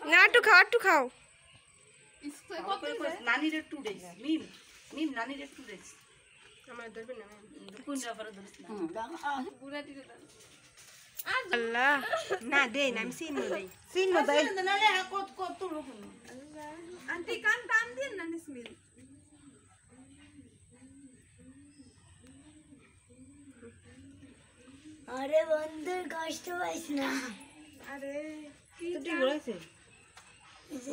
না একটু খাও নানির একটু দেখ মিম মিম নানির একটু দেখ আমার ধরবে না কোন জায়গায় ধরিস না বুড়া দিতে দাও আল্লাহ না দেই না আমি চিন দেই নালে কত কত লোক আন্টি কান টান দিন না নিসমিল আরে বন্ধুর কষ্ট পাইছ না আরে কি তুই ঘুরাইছে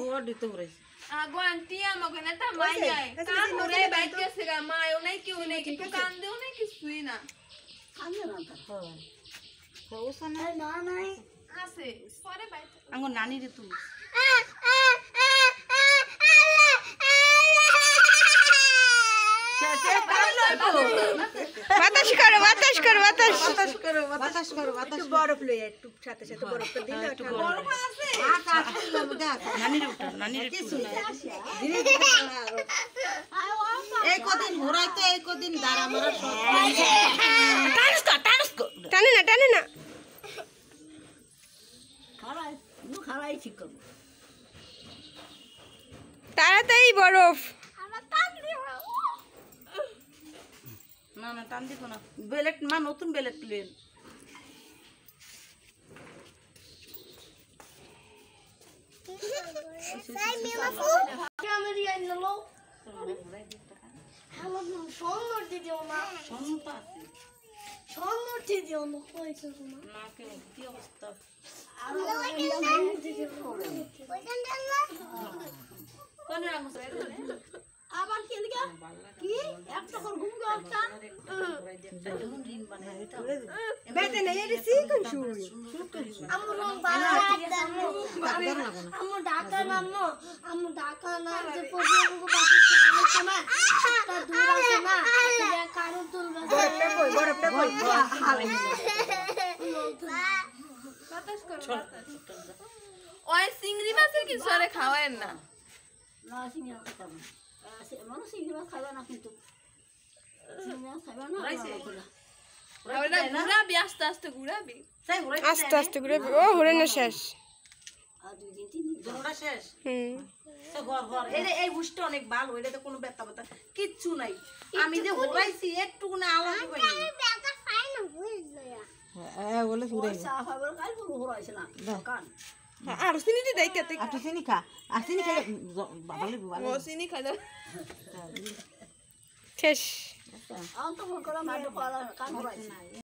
ওর দিতে ঘুরাইছে আগো আন্টি আমাকে না তা মাই যায় কান ঘুরে বাইক কেসে গা মায়ও নাই কেউ নাই কিন্তু কান দেও নাই কিছুই না কান্দে না তো হওসা না না নাই আছে পরে বাইক আঙ্গো নানিরে তুই বাতাস করো বাতাস করো বাতাস বাতাস করো বাতাস বরফ লই একটু সাথে সাথে বরফ করে দিলে একটু বরফ আছে নানিরে উঠো নানিরে কিছু না ধীরে ধীরে এই কদিন ঘুরাইতে এই কদিন দাঁড়া মারা সব টানে না খাড়াই নু খাড়াই ঠিক করব তাড়াতাড়ি বরফ না না টান দিব না বেলেট মা নতুন বেলেট প্লেন না কেন কি অবস্থা কোন রামু আবার কি লিখা কি একটা করে ঘুম গেছান বেতে নেই এর সিকন শুই আমু বাবা আমু ঢাকা নামো আমু ঢাকা নাম যে পড়িয়ে বাসে চালাতে না তা দূর আছে না এটা কারণ তুলবে বরফটা কই বাতাস করো ওই চিংড়ি মাছের কিছু আরে খাওয়ায়েন না না সিঙ্গা খাবে মনে সিঙ্গা খাবে না কিন্তু সিঙ্গা খাবে না ওটা ঘুরাবি আস্তে আস্তে ঘুরাবি তাই ঘুরাই আস্তে আস্তে ঘুরে ও ঘুরে না শেষ আর 2 3 দিন দৌড়া শেষ হুম তো ঘর ঘর এই উষ্টা অনেক ভালো এটাতে কোনো ব্যথা ব্যথা কিচ্ছু নাই আমি যে ঘুরাইছি একটু না আওয়াজ পাইনি আমি ব্যথা পাই না বুঝলো হ্যাঁ বলে ঘুরে সাফা বল কাল পুরো ঘুরাইছে না কান আর চিনি দি দেই কত একটু চিনি খা আর চিনি খেলে ভালো ভালো ও চিনি খাই দাও শেষ আমি তো মন করা মাঠে কান ঘুরাইছে